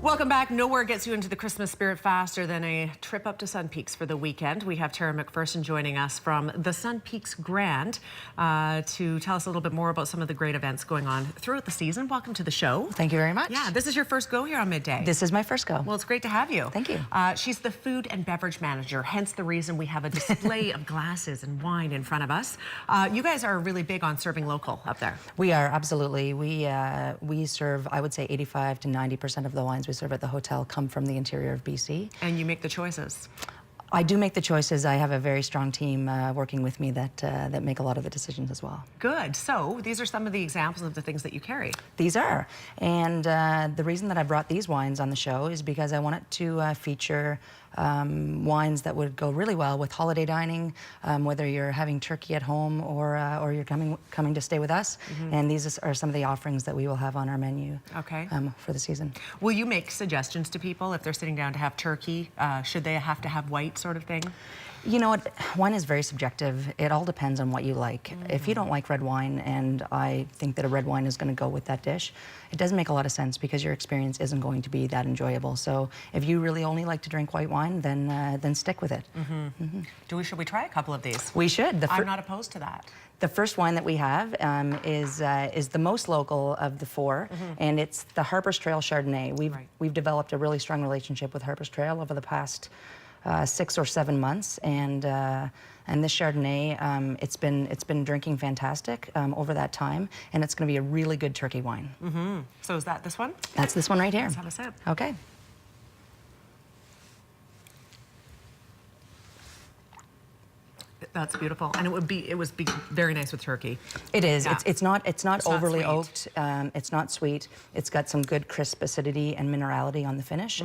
Welcome back. Nowhere gets you into the Christmas spirit faster than a trip up to Sun Peaks for the weekend. We have Tara McPherson joining us from the Sun Peaks Grand to tell us a little bit more about some of the great events going on throughout the season. Welcome to the show. Thank you very much. Yeah, this is your first go here on Midday. This is my first go. Well, it's great to have you. Thank you. She's the food and beverage manager, hence the reason we have a display of glasses and wine in front of us. You guys are really big on serving local up there. We are, absolutely. We serve, I would say, 85 to 90% of the wines we serve at the hotel come from the interior of BC. And you make the choices. I do make the choices. I have a very strong team working with me that make a lot of the decisions as well. Good. So these are some of the examples of the things that you carry. These are. And the reason that I brought these wines on the show is because I wanted to feature wines that would go really well with holiday dining, whether you're having turkey at home or you're coming to stay with us. Mm-hmm. And these are some of the offerings that we will have on our menu for the season. Will you make suggestions to people if they're sitting down to have turkey? Should they have to have white sort of thing? You know what, wine is very subjective. It all depends on what you like. Mm-hmm. If you don't like red wine and I think that a red wine is going to go with that dish, it doesn't make a lot of sense because your experience isn't going to be that enjoyable. So if you really only like to drink white wine, then stick with it. Mm-hmm. Mm-hmm. Should we try a couple of these? We should. I'm not opposed to that. The first wine that we have is the most local of the four, and it's the Harper's Trail Chardonnay. We've developed a really strong relationship with Harper's Trail over the past 6 or 7 months, and this Chardonnay, it's been drinking fantastic over that time, and it's going to be a really good turkey wine. Mm-hmm. So is that this one? That's this one right here. Let's have a sip. Okay. That's beautiful, and it would be very nice with turkey. It is. Yeah. It's not overly oaked. It's not sweet. It's got some good crisp acidity and minerality on the finish,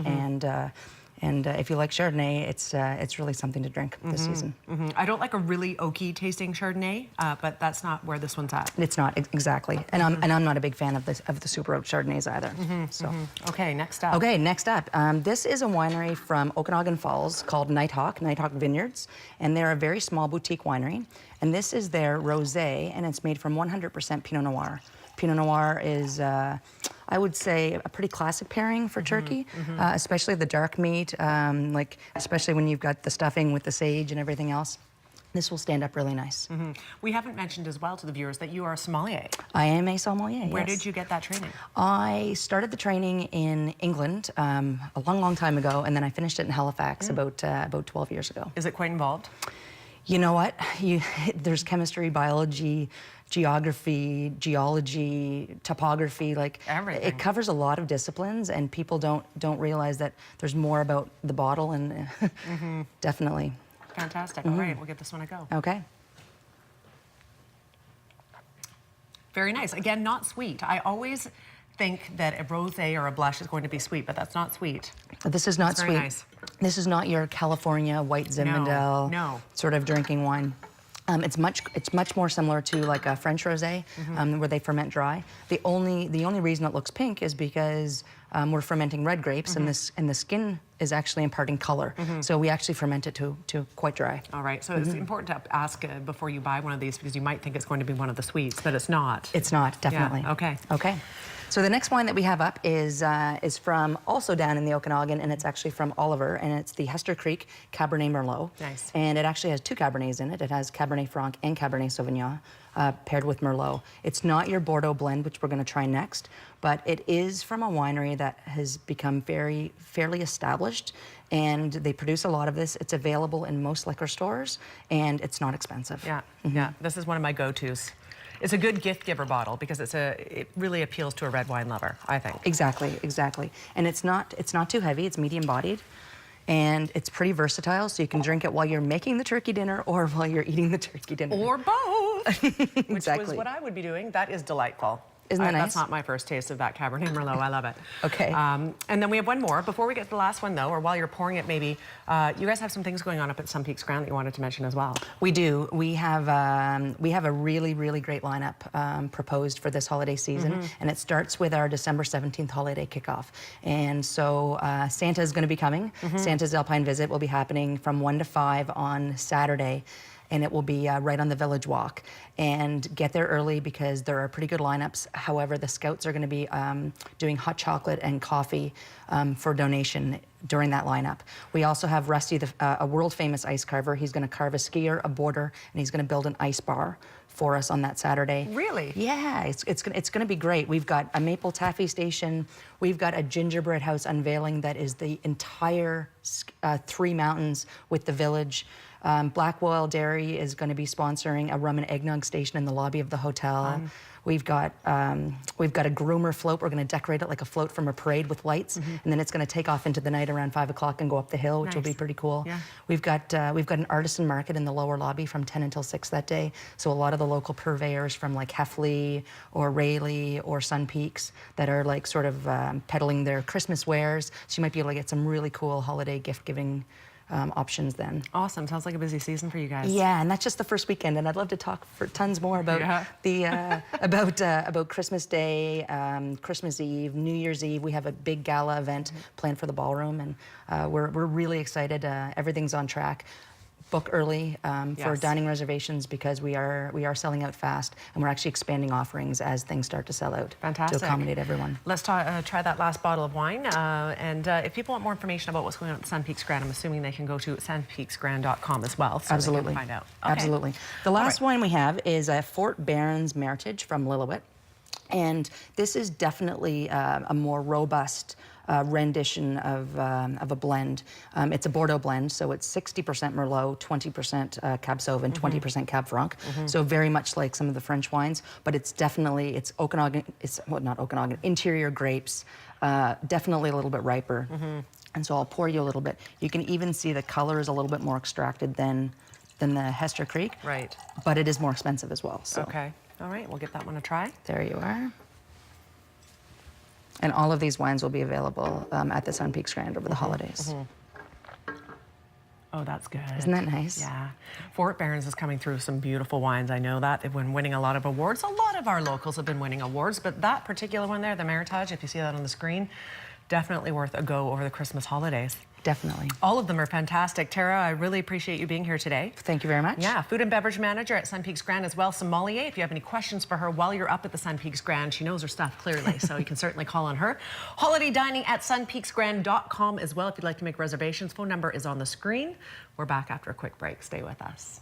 and if you like Chardonnay, it's really something to drink this season. I don't like a really oaky tasting Chardonnay, but that's not where this one's at. It's not exactly, and I'm not a big fan of the super oak Chardonnays either. So okay, next up. Okay, next up. This is a winery from Okanagan Falls called Nighthawk Vineyards, and they're a very small boutique winery. And this is their rosé, and it's made from 100% Pinot Noir. Pinot Noir is, I would say, a pretty classic pairing for turkey, especially the dark meat, especially when you've got the stuffing with the sage and everything else. This will stand up really nice. We haven't mentioned as well to the viewers that you are a sommelier. I am a sommelier, Where did you get that training? I started the training in England a long, long time ago, and then I finished it in Halifax about 12 years ago. Is it quite involved? You know what? There's chemistry, biology, geography, geology, topography, like everything. It covers a lot of disciplines, and people don't realize that there's more about the bottle, and definitely. Fantastic. All right, we'll give this one a go. Okay. Very nice. Again, not sweet. I always think that a rosé or a blush is going to be sweet, but that's not sweet. This is not sweet. Very nice. This is not your California white Zinfandel sort of drinking wine. It's much more similar to like a French rosé, where they ferment dry. The only reason it looks pink is because we're fermenting red grapes, and the skin is actually imparting color. So we actually ferment it to quite dry. All right. So it's important to ask before you buy one of these, because you might think it's going to be one of the sweets, but it's not. It's not, definitely. Yeah. Okay. Okay. So the next wine that we have up is from also down in the Okanagan, and it's actually from Oliver, and it's the Hester Creek Cabernet Merlot. Nice. And it actually has 2 Cabernets in it. It has Cabernet Franc and Cabernet Sauvignon paired with Merlot. It's not your Bordeaux blend, which we're going to try next, but it is from a winery that has become fairly established, and they produce a lot of this. It's available in most liquor stores, and it's not expensive. Yeah, yeah. This is one of my go-tos. It's a good gift giver bottle because it really appeals to a red wine lover, I think. Exactly, exactly. And it's not too heavy. It's medium bodied, and it's pretty versatile. So you can drink it while you're making the turkey dinner or while you're eating the turkey dinner. Or both. Exactly. Which was what I would be doing. That is delightful. Isn't that nice? That's not my first taste of that Cabernet Merlot. I love it. Okay. And then we have one more. Before we get to the last one, though, or while you're pouring it, maybe, you guys have some things going on up at Sun Peaks Grand that you wanted to mention as well. We do. We have a really, really great lineup proposed for this holiday season, and it starts with our December 17th holiday kickoff. And so Santa is going to be coming. Santa's Alpine Visit will be happening from 1 to 5 on Saturday. and it will be right on the Village Walk. And get there early because there are pretty good lineups. However, the Scouts are going to be doing hot chocolate and coffee for donation during that lineup. We also have Rusty, a world-famous ice carver. He's going to carve a skier, a boarder, and he's going to build an ice bar for us on that Saturday. Really? Yeah, it's going to be great. We've got a maple taffy station. We've got a gingerbread house unveiling that is the entire 3 mountains with the village. Blackwell Dairy is going to be sponsoring a rum and eggnog station in the lobby of the hotel. We've got a groomer float. We're going to decorate it like a float from a parade with lights, and then it's going to take off into the night around 5 o'clock and go up the hill, which will be pretty cool. Yeah. We've got an artisan market in the lower lobby from 10 until 6 that day. So a lot of the local purveyors from like Heffley or Rayleigh or Sun Peaks that are like sort of peddling their Christmas wares. So you might be able to get some really cool holiday gift giving options then. Awesome. Sounds like a busy season for you guys. Yeah, and that's just the first weekend, and I'd love to talk for tons more about about Christmas Day, Christmas Eve, New Year's Eve. We have a big gala event planned for the ballroom, and we're really excited. Everything's on track. Book early for dining reservations because we are selling out fast, and we're actually expanding offerings as things start to sell out. Fantastic. To accommodate everyone. Let's try that last bottle of wine. And if people want more information about what's going on at Sun Peaks Grand, I'm assuming they can go to sunpeaksgrand.com as well. So Absolutely. They can find out. Okay. Absolutely. The last wine we have is a Fort Barons Meritage from Lillooet. And this is definitely a more robust rendition of a blend. It's a Bordeaux blend, so it's 60% Merlot, 20% Cab Sauv, and 20% Cab Franc. So very much like some of the French wines, but it's definitely, Okanagan, not Okanagan, interior grapes, definitely a little bit riper. And so I'll pour you a little bit. You can even see the color is a little bit more extracted than the Hester Creek. Right. But it is more expensive as well. So. Okay. All right, we'll give that one a try. There you are. And all of these wines will be available at the Sun Peaks Grand over the holidays. Oh, that's good. Isn't that nice? Yeah. Fort Barons is coming through some beautiful wines. I know that. They've been winning a lot of awards. A lot of our locals have been winning awards, but that particular one there, the Meritage, if you see that on the screen, definitely worth a go over the Christmas holidays. Definitely. All of them are fantastic. Tara, I really appreciate you being here today. Thank you very much. Yeah, food and beverage manager at Sun Peaks Grand as well, Sommelier. If you have any questions for her while you're up at the Sun Peaks Grand, she knows her stuff clearly, so you can certainly call on her. Holiday dining at sunpeaksgrand.com as well if you'd like to make reservations. Phone number is on the screen. We're back after a quick break. Stay with us.